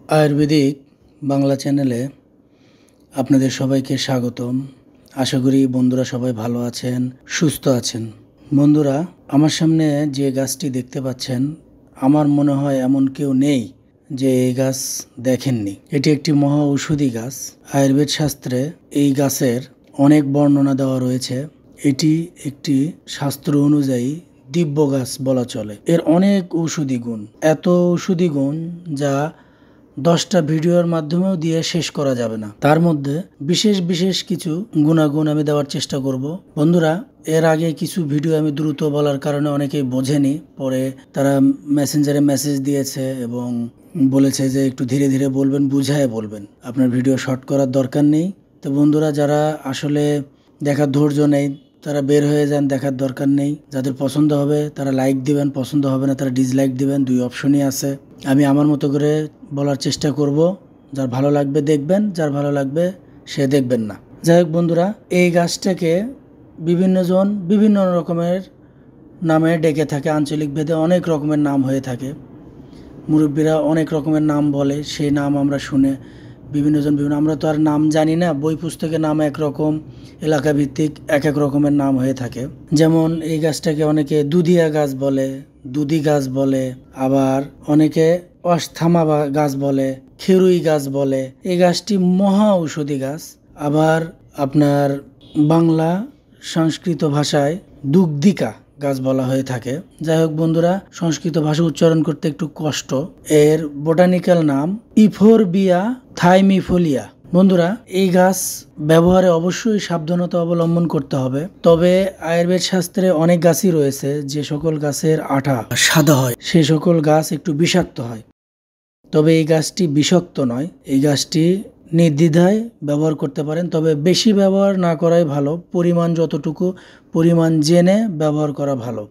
আয়ুর্বেদিক বাংলা চ্যানেলে আপনাদের সবাইকে স্বাগতম। আশা করি বন্ধুরা সবাই ভালো আছেন, সুস্থ আছেন। বন্ধুরা, আমার সামনে যে গাছটি দেখতে পাচ্ছেন, আমার মনে হয় এমন কেউ নেই যে এই গাছ দেখেননি। এটি একটি মহা ঔষধি গাছ। আয়ুর্বেদ শাস্ত্রে এই গাছের অনেক বর্ণনা দেওয়া রয়েছে। এটি একটি শাস্ত্র অনুযায়ী দিব্য গাছ বলা চলে। এর অনেক ঔষধি গুণ, এত ঔষধি গুণ যা 10টা ভিডিওর মাধ্যমেও দিয়ে শেষ করা যাবে না। তার মধ্যে বিশেষ বিশেষ কিছু গুণাগুণ আমি দেওয়ার চেষ্টা করব। বন্ধুরা, এর আগে কিছু ভিডিও আমি দ্রুত বলার কারণে অনেকেই বোঝেনি, পরে তারা মেসেঞ্জারে মেসেজ দিয়েছে এবং বলেছে যে একটু ধীরে ধীরে বলবেন, বুঝায় বলবেন, আপনার ভিডিও শর্ট করার দরকার নেই। তো বন্ধুরা, যারা আসলে দেখার ধৈর্য নেই তারা বের হয়ে যান, দেখার দরকার নেই। যাদের পছন্দ হবে তারা লাইক দিবেন, পছন্দ হবে না তারা ডিসলাইক দিবেন, 2 অপশনই আছে। আমি আমার মতো করে বলার চেষ্টা করব। যার ভালো লাগবে দেখবেন, যার ভালো লাগবে সে দেখবেন না। যাই হোক বন্ধুরা, এই গাছটাকে বিভিন্নজন বিভিন্ন রকমের নামে ডেকে থাকে। আঞ্চলিক ভেদে অনেক রকমের নাম হয়ে থাকে। মুরব্বীরা অনেক রকমের নাম বলে, সেই নাম আমরা শুনে বিভিন্নজন বিভিন্ন, আমরা তো আর নাম জানি না, বই পুস্তকের নাম একরকম, এলাকা ভিত্তিক এক এক রকমের নাম হয়ে থাকে। যেমন এই গাছটাকে অনেকে দুধিয়া গাছ বলে, দুধি গাছ বলে, আবার অনেকে অস্থামা গাছ বলে, খেরুই গাছ বলে। এই গাছটি মহা ঔষধি গাছ। আবার আপনার বাংলা সংস্কৃত ভাষায় দুগ্ধিকা গাছ বলা হয়ে থাকে। যাই হোক বন্ধুরা, সংস্কৃত ভাষা উচ্চারণ করতে একটু কষ্ট। এর বোটানিক্যাল নাম ইফোরবিয়া থাইমিফোলিয়া। বন্ধুরা, এই গাছ ব্যবহারে অবশ্যই সাবধানতা অবলম্বন করতে হবে। তবে আয়ুর্বেদ শাস্ত্রে অনেক গাছই রয়েছে যে সকল গাছের আঠা সাদা হয়, সে সকল গাছ একটু বিষাক্ত হয়। তবে এই গাছটি বিষাক্ত নয়। এই গাছটি নির্দ্বিধায় ব্যবহার করতে পারেন, তবে বেশি ব্যবহার না করাই ভালো। পরিমাণ যতটুকু, পরিমাণ জেনে ব্যবহার করা ভালো।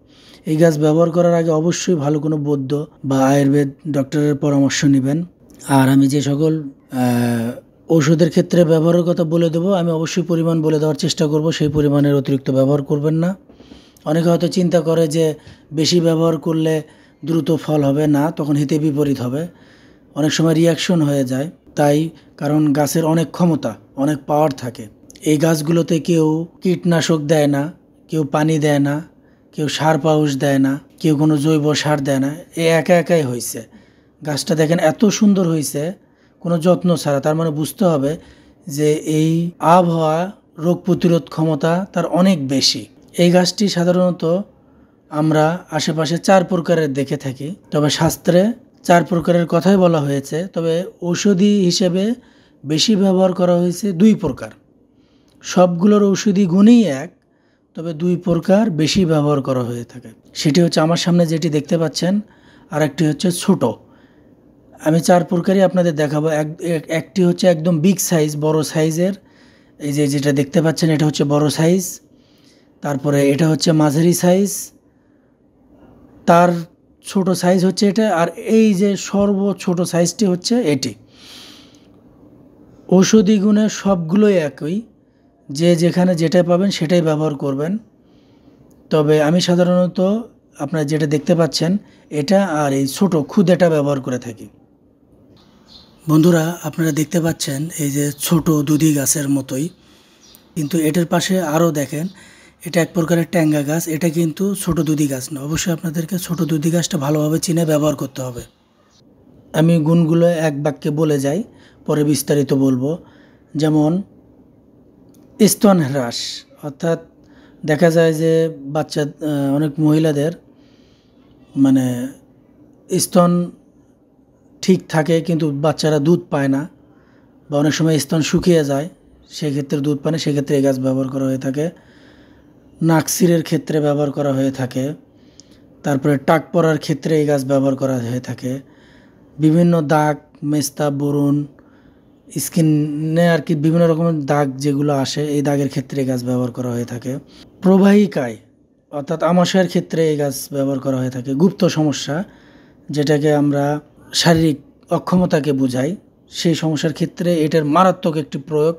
এই গাছ ব্যবহার করার আগে অবশ্যই ভালো কোনো বৈদ্য বা আয়ুর্বেদ ডক্টরের পরামর্শ নেবেন। আর আমি যে সকল ঔষধের ক্ষেত্রে ব্যবহারের কথা বলে দেবো, আমি অবশ্যই পরিমাণ বলে দেওয়ার চেষ্টা করব। সেই পরিমাণের অতিরিক্ত ব্যবহার করবেন না। অনেকে হয়তো চিন্তা করে যে বেশি ব্যবহার করলে দ্রুত ফল হবে না, তখন হিতে বিপরীত হবে, অনেক সময় রিয়াকশন হয়ে যায়। তাই কারণ গাছের অনেক ক্ষমতা, অনেক পাওয়ার থাকে। এই গাছগুলোতে কেউ কীটনাশক দেয় না, কেউ পানি দেয় না, কেউ সার পাউশ দেয় না, কেউ কোনো জৈব সার দেয় না। এ একা একাই হয়েছে। গাছটা দেখেন এত সুন্দর হয়েছে কোনো যত্ন ছাড়া। তার মানে বুঝতে হবে যে এই আবহাওয়া রোগ প্রতিরোধ ক্ষমতা তার অনেক বেশি। এই গাছটি সাধারণত আমরা আশেপাশে 4 প্রকারের দেখে থাকি, তবে শাস্ত্রে 4 প্রকারের কথাই বলা হয়েছে। তবে ঔষধি হিসেবে বেশি ব্যবহার করা হয়েছে 2 প্রকার। সবগুলোর ঔষধি গুণই এক, তবে 2 প্রকার বেশি ব্যবহার করা হয়ে থাকে। সেটি হচ্ছে আমার সামনে যেটি দেখতে পাচ্ছেন, আর একটি হচ্ছে ছোট। আমি 4 প্রকারই আপনাদের দেখাবো। একটি হচ্ছে একদম বিগ সাইজ, বড় সাইজের। এই যে যেটা দেখতে পাচ্ছেন এটা হচ্ছে বড় সাইজ। তারপরে এটা হচ্ছে মাঝারি সাইজ, তার ছোট সাইজ হচ্ছে এটা, আর এই যে সর্বছোট সাইজটি হচ্ছে এটি। ঔষধি গুণে সবগুলোই একই, যে যেখানে যেটা পাবেন সেটাই ব্যবহার করবেন। তবে আমি সাধারণত আপনারা যেটা দেখতে পাচ্ছেন এটা আর এই ছোট ক্ষুদেটা ব্যবহার করে থাকি। বন্ধুরা, আপনারা দেখতে পাচ্ছেন এই যে ছোট দুধি গাছের মতোই, কিন্তু এটার পাশে আরও দেখেন, এটা এক প্রকারের ট্যাঙ্গা গাছ। এটা কিন্তু ছোট দুধি গাছ না। অবশ্যই আপনাদেরকে ছোট দুধি গাছটা ভালোভাবে চিনে ব্যবহার করতে হবে। আমি গুণগুলো এক বাক্যে বলে যাই, পরে বিস্তারিত বলবো। যেমন স্তন হ্রাস, অর্থাৎ দেখা যায় যে বাচ্চা অনেক মহিলাদের মানে স্তন ঠিক থাকে কিন্তু বাচ্চারা দুধ পায় না, বা অনেক সময় স্তন শুকিয়ে যায়, সেক্ষেত্রে দুধ পায় না, সেক্ষেত্রে এই গাছ ব্যবহার করা হয়ে থাকে। নাকসিরের ক্ষেত্রে ব্যবহার করা হয়ে থাকে। তারপরে টাক পড়ার ক্ষেত্রে এই গাছ ব্যবহার করা হয়ে থাকে। বিভিন্ন দাগ, মেস্তা, বরুণ, স্কিনে আর কি বিভিন্ন রকমের দাগ যেগুলো আসে, এই দাগের ক্ষেত্রে এই গাছ ব্যবহার করা হয়ে থাকে। প্রবাহিকায় অর্থাৎ আমাশয়ের ক্ষেত্রে এই গাছ ব্যবহার করা হয়ে থাকে। গুপ্ত সমস্যা, যেটাকে আমরা শারীরিক অক্ষমতাকে বোঝাই, সেই সমস্যার ক্ষেত্রে এটার মারাত্মক একটি প্রয়োগ।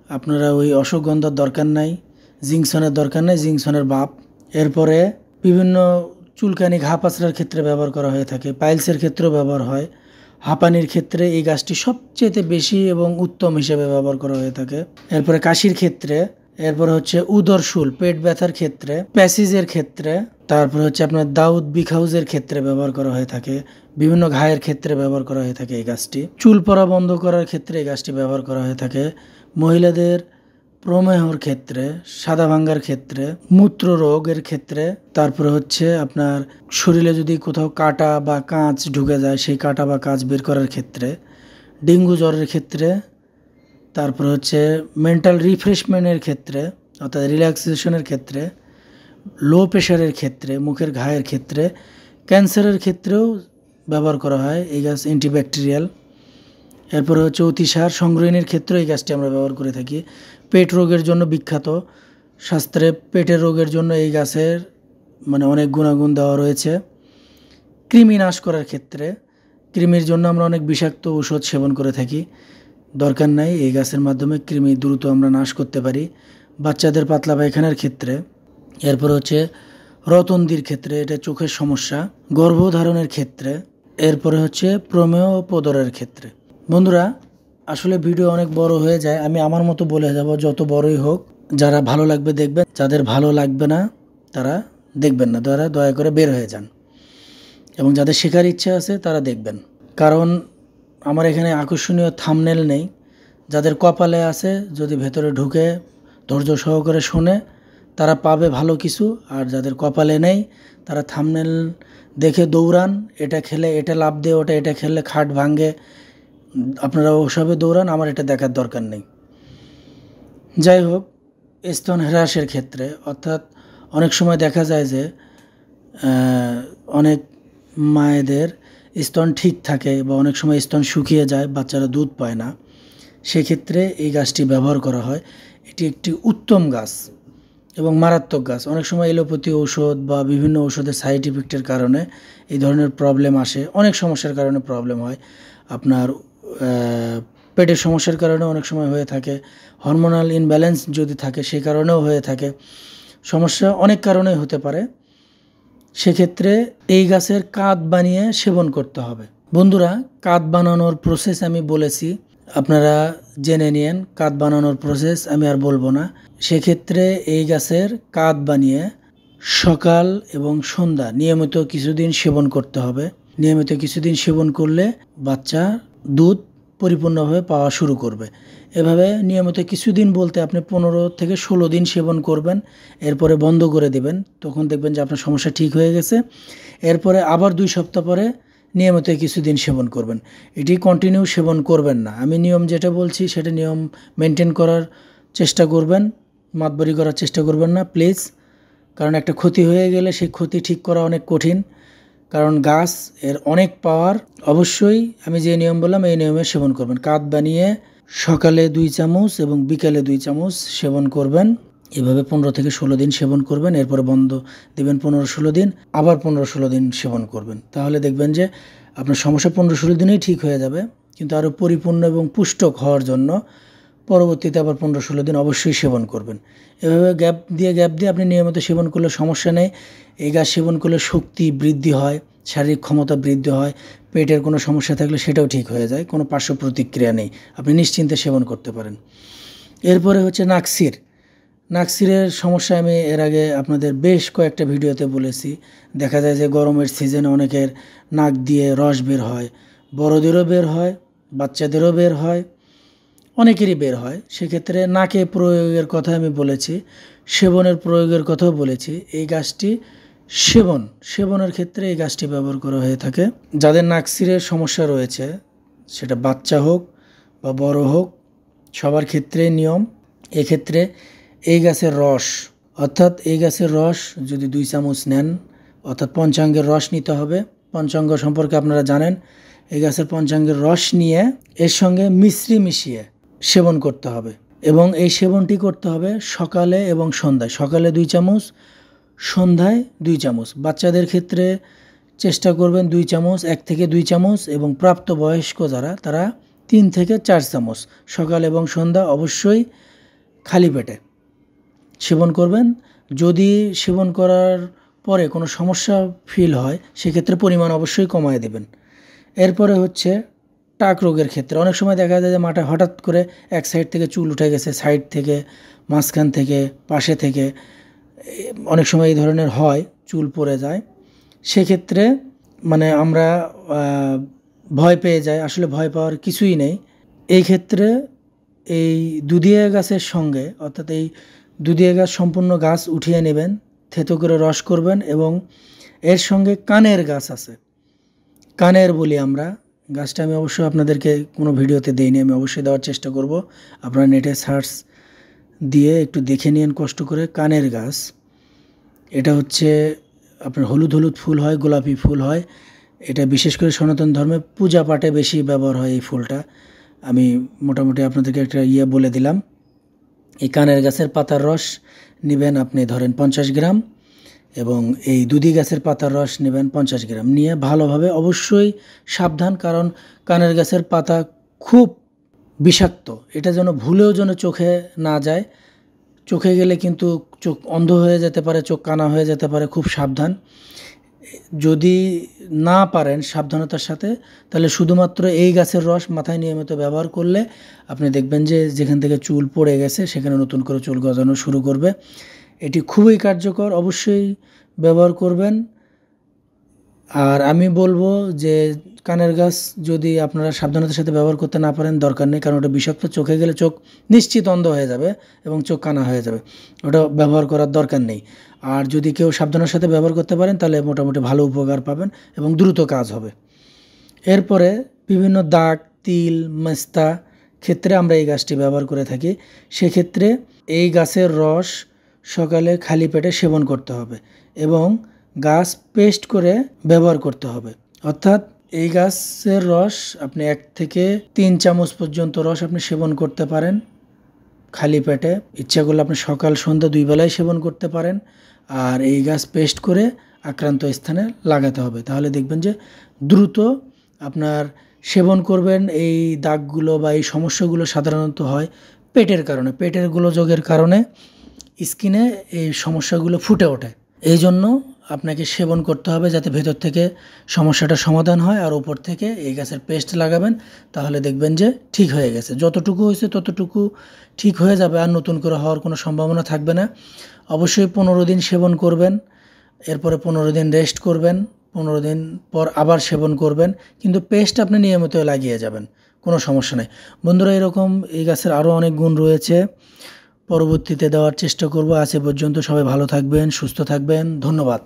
আপনারা ওই অশ্বগন্ধার দরকার নাই, জিংসনের দরকার নেই, জিংসনের বাপ। এরপরে বিভিন্ন চুলকানি, ঘা পাচড়ার ক্ষেত্রে ব্যবহার করা হয়ে থাকে। পাইলসের ক্ষেত্রেও ব্যবহার হয়। হাঁপানির ক্ষেত্রে এই গাছটি সবচেয়ে বেশি এবং উত্তম হিসেবে ব্যবহার করা হয়ে থাকে। এরপরে কাশির ক্ষেত্রে, এরপরে হচ্ছে উদরশুল পেট ব্যথার ক্ষেত্রে, প্যাসিজের ক্ষেত্রে, তারপরে হচ্ছে আপনার দাউদ বিখাউজের ক্ষেত্রে ব্যবহার করা হয়ে থাকে, বিভিন্ন ঘায়ের ক্ষেত্রে ব্যবহার করা হয়ে থাকে এই গাছটি, চুল পড়া বন্ধ করার ক্ষেত্রে এই গাছটি ব্যবহার করা হয়ে থাকে, মহিলাদের প্রমেহর ক্ষেত্রে, সাদা ভাঙ্গার ক্ষেত্রে, মূত্র রোগের ক্ষেত্রে, তারপরে হচ্ছে আপনার শরীরে যদি কোথাও কাটা বা কাঁচ ঢুকে যায় সেই কাটা বা কাঁচ বের করার ক্ষেত্রে, ডেঙ্গু জ্বরের ক্ষেত্রে, তারপরে হচ্ছে মেন্টাল রিফ্রেশমেন্টের ক্ষেত্রে অর্থাৎ রিল্যাক্সেশনের ক্ষেত্রে, লো প্রেশারের ক্ষেত্রে, মুখের ঘায়ের ক্ষেত্রে, ক্যান্সারের ক্ষেত্রেও ব্যবহার করা হয় এই গাছ অ্যান্টিব্যাকটেরিয়াল। এরপরে হচ্ছে অতিসার সংগ্রহণের ক্ষেত্রে এই গাছটি আমরা ব্যবহার করে থাকি। পেট রোগের জন্য বিখ্যাত, শাস্ত্রে পেটের রোগের জন্য এই গাছের অনেক গুণাগুণ দেওয়া রয়েছে। কৃমি নাশ করার ক্ষেত্রে, কৃমির জন্য আমরা অনেক বিষাক্ত ঔষধ সেবন করে থাকি, দরকার নাই, এই গাছের মাধ্যমে কৃমি দ্রুত আমরা নাশ করতে পারি। বাচ্চাদের পাতলা পায়খানার ক্ষেত্রে, এরপর হচ্ছে রতন্দির ক্ষেত্রে, এটা চোখের সমস্যা, গর্ভধারণের ক্ষেত্রে, এরপরে হচ্ছে প্রমেয় ও প্রদরের ক্ষেত্রে। বন্ধুরা, আসলে ভিডিও অনেক বড় হয়ে যায়, আমি আমার মতো বলে যাব, যত বড়ই হোক। যারা ভালো লাগবে দেখবেন, যাদের ভালো লাগবে না তারা দেখবেন না, দয়া করে বের হয়ে যান। এবং যাদের শেখার ইচ্ছা আছে তারা দেখবেন, কারণ আমার এখানে আকর্ষণীয় থাম্বনেল নেই। যাদের কপালে আছে, যদি ভেতরে ঢুকে ধৈর্য সহকারে শোনে তারা পাবে ভালো কিছু, আর যাদের কপালে নেই তারা থাম্বনেল দেখে দৌড়ান, এটা খেলে এটা লাভ দেয়, ওটা এটা খেললে খাট ভাঙে, আপনারা ওসবে দৌড়ান, আমার এটা দেখার দরকার নেই। যাই হোক, স্তন হ্রাসের ক্ষেত্রে, অর্থাৎ অনেক সময় দেখা যায় যে অনেক মায়েদের স্তন ঠিক থাকে বা অনেক সময় স্তন শুকিয়ে যায়, বাচ্চারা দুধ পায় না, সেক্ষেত্রে এই গাছটি ব্যবহার করা হয়। এটি একটি উত্তম গাছ এবং মারাত্মক গাছ। অনেক সময় এলোপ্যাথি ঔষধ বা বিভিন্ন ঔষধের সাইড ইফেক্টের কারণে এই ধরনের প্রবলেম আসে, অনেক সমস্যার কারণে প্রবলেম হয়। আপনার পেটের সমস্যার কারণে অনেক সময় হয়ে থাকে, হরমোনাল ইনব্যালেন্স যদি থাকে সেই কারণেও হয়ে থাকে, সমস্যা অনেক কারণেই হতে পারে। সেক্ষেত্রে এই গাছের কাঁধ বানিয়ে সেবন করতে হবে। বন্ধুরা, কাঁধ বানানোর প্রসেস আমি বলেছি, আপনারা জেনে নিন। কাঁধ বানানোর প্রসেস আমি আর বলবো না। সেক্ষেত্রে এই গাছের কাঁধ বানিয়ে সকাল এবং সন্ধ্যা নিয়মিত কিছুদিন সেবন করতে হবে। নিয়মিত কিছুদিন সেবন করলে বাচ্চা দুধ পরিপূর্ণভাবে পাওয়া শুরু করবে। এভাবে নিয়মিত কিছুদিন বলতে আপনি 15 থেকে 16 দিন সেবন করবেন, এরপরে বন্ধ করে দেবেন, তখন দেখবেন যে আপনার সমস্যা ঠিক হয়ে গেছে। এরপরে আবার 2 সপ্তাহ পরে নিয়মিত কিছুদিন সেবন করবেন। এটি কন্টিনিউ সেবন করবেন না, আমি নিয়ম যেটা বলছি সেটা নিয়ম মেনটেন করার চেষ্টা করবেন, মাতবরি করার চেষ্টা করবেন না প্লিজ। কারণ একটা ক্ষতি হয়ে গেলে সেই ক্ষতি ঠিক করা অনেক কঠিন, কারণ গাছ এর অনেক পাওয়ার। অবশ্যই আমি যে নিয়ম বললাম এই নিয়মে সেবন করবেন। কাঁধ বানিয়ে সকালে 2 চামচ এবং বিকালে 2 চামচ সেবন করবেন। এভাবে 15 থেকে 16 দিন সেবন করবেন, এরপরে বন্ধ দেবেন 15-16 দিন, আবার 15-16 দিন সেবন করবেন। তাহলে দেখবেন যে আপনার সমস্যা 15-16 দিনেই ঠিক হয়ে যাবে। কিন্তু আরও পরিপূর্ণ এবং পুষ্ট হওয়ার জন্য পরবর্তীতে আবার 15-16 দিন অবশ্যই সেবন করবেন। এভাবে গ্যাপ দিয়ে আপনি নিয়মিত সেবন করলে সমস্যা নেই। এই গাছ সেবন করলে শক্তি বৃদ্ধি হয়, শারীরিক ক্ষমতা বৃদ্ধি হয়, পেটের কোনো সমস্যা থাকলে সেটাও ঠিক হয়ে যায়, কোনো পার্শ্ব প্রতিক্রিয়া নেই, আপনি নিশ্চিন্তে সেবন করতে পারেন। এরপরে হচ্ছে নাকসিরের সমস্যা আমি এর আগে আপনাদের বেশ কয়েকটা ভিডিওতে বলেছি। দেখা যায় যে গরমের সিজনে অনেকের নাক দিয়ে রস বের হয়, বড়দেরও বের হয়, বাচ্চাদেরও বের হয়, অনেকেরই বের হয়। সেক্ষেত্রে নাকে প্রয়োগের কথা আমি বলেছি, সেবনের প্রয়োগের কথাও বলেছি। এই গাছটি সেবনের ক্ষেত্রে এই গাছটি ব্যবহার করা হয়ে থাকে। যাদের নাকসিরের সমস্যা রয়েছে, সেটা বাচ্চা হোক বা বড় হোক, সবার ক্ষেত্রে নিয়ম। এক্ষেত্রে এই গাছের রস, অর্থাৎ এই গাছের রস যদি 2 চামচ নেন, অর্থাৎ পঞ্চাঙ্গের রস নিতে হবে। পঞ্চাঙ্গ সম্পর্কে আপনারা জানেন। এই গাছের পঞ্চাঙ্গের রস নিয়ে এর সঙ্গে মিশ্রি মিশিয়ে সেবন করতে হবে, এবং এই সেবনটি করতে হবে সকালে এবং সন্ধ্যায়। সকালে 2 চামচ, সন্ধ্যায় 2 চামচ। বাচ্চাদের ক্ষেত্রে চেষ্টা করবেন 2 চামচ, 1 থেকে 2 চামচ, এবং প্রাপ্তবয়স্ক যারা তারা 3 থেকে 4 চামচ সকাল এবং সন্ধ্যা অবশ্যই খালি পেটে সেবন করবেন। যদি সেবন করার পরে কোনো সমস্যা ফিল হয় সেক্ষেত্রে পরিমাণ অবশ্যই কমায় দেবেন। এরপরে হচ্ছে টাক রোগের ক্ষেত্রে অনেক সময় দেখা যায় যে মাথায় হঠাৎ করে এক সাইড থেকে চুল উঠে গেছে, সাইড থেকে, মাঝখান থেকে, পাশে থেকে, অনেক সময় এই ধরনের হয়, চুল পড়ে যায়। সেক্ষেত্রে মানে আমরা ভয় পেয়ে যাই, আসলে ভয় পাওয়ার কিছুই নেই। এই ক্ষেত্রে এই দুধিয়া গাছের সঙ্গে, অর্থাৎ এই দুধিয়া গাছ সম্পূর্ণ গাছ উঠিয়ে নেবেন, থেতো করে রস করবেন, এবং এর সঙ্গে কানের গাছ আছে, কানের বলি আমরা গাছটা, আমি অবশ্যই আপনাদেরকে কোনো ভিডিওতে দেইনি, আমি অবশ্যই দেওয়ার চেষ্টা করব। আপনারা নেটে সার্চ দিয়ে একটু দেখে নিন কষ্ট করে। কানের গাছ, এটা হচ্ছে আপনার হলুদ হলুদ ফুল হয়, গোলাপি ফুল হয়। এটা বিশেষ করে সনাতন ধর্মে পূজা পাঠে বেশি ব্যবহার হয় এই ফুলটা। আমি মোটামুটি আপনাদেরকে একটা বলে দিলাম। এই কানের গাছের পাতার রস নেবেন আপনি ধরেন 50 গ্রাম, এবং এই দুধি গাছের পাতার রস নেবেন 50 গ্রাম, নিয়ে ভালোভাবে, অবশ্যই সাবধান, কারণ কানের গাছের পাতা খুব বিষাক্ত, এটা যেন ভুলেও যেন চোখে না যায়। চোখে গেলে কিন্তু চোখ অন্ধ হয়ে যেতে পারে, চোখ কানা হয়ে যেতে পারে, খুব সাবধান। যদি না পারেন সাবধানতার সাথে, তাহলে শুধুমাত্র এই গাছের রস মাথায় নিয়মিত ব্যবহার করলে আপনি দেখবেন যে যেখান থেকে চুল পড়ে গেছে সেখানে নতুন করে চুল গজানো শুরু করবে। এটি খুবই কার্যকর, অবশ্যই ব্যবহার করবেন। আর আমি বলবো যে কানের গাছ যদি আপনারা সাবধানতার সাথে ব্যবহার করতে না পারেন, দরকার নেই, কারণ ওটা বিষাক্ত, চোখে গেলে চোখ নিশ্চিত অন্ধ হয়ে যাবে এবং চোখ কানা হয়ে যাবে, ওটা ব্যবহার করার দরকার নেই। আর যদি কেউ সাবধানের সাথে ব্যবহার করতে পারেন তাহলে মোটামুটি ভালো উপকার পাবেন এবং দ্রুত কাজ হবে। এরপরে বিভিন্ন দাগ, তিল, মেস্তা ক্ষেত্রে আমরা এই গাছটি ব্যবহার করে থাকি। সেক্ষেত্রে এই গাছের রস সকালে খালি পেটে সেবন করতে হবে এবং গাছ পেস্ট করে ব্যবহার করতে হবে। অর্থাৎ এই গাছের রস আপনি 1 থেকে 3 চামচ পর্যন্ত রস আপনি সেবন করতে পারেন খালি পেটে। ইচ্ছা করলে আপনি সকাল সন্ধ্যা 2 বেলায় সেবন করতে পারেন। আর এই গাছ পেস্ট করে আক্রান্ত স্থানে লাগাতে হবে, তাহলে দেখবেন যে দ্রুত আপনার সেবন করবেন। এই দাগগুলো বা এই সমস্যাগুলো সাধারণত হয় পেটের কারণে, পেটের গোলযোগের কারণে স্কিনে এই সমস্যাগুলো ফুটে ওঠে। এই জন্য আপনাকে সেবন করতে হবে যাতে ভেতর থেকে সমস্যাটা সমাধান হয়, আর উপর থেকে এই গাছের পেস্ট লাগাবেন, তাহলে দেখবেন যে ঠিক হয়ে গেছে। যতটুকু হয়েছে ততটুকু ঠিক হয়ে যাবে, আর নতুন করে হওয়ার কোনো সম্ভাবনা থাকবে না। অবশ্যই 15 দিন সেবন করবেন, এরপরে 15 দিন রেস্ট করবেন, 15 দিন পর আবার সেবন করবেন, কিন্তু পেস্ট আপনি নিয়মিত লাগিয়ে যাবেন, কোনো সমস্যা নেই। বন্ধুরা, এরকম এই গাছের আরও অনেক গুণ রয়েছে, পরবর্তীতে দেওয়ার চেষ্টা করব। আজ এ পর্যন্ত, সবাই ভালো থাকবেন, সুস্থ থাকবেন, ধন্যবাদ।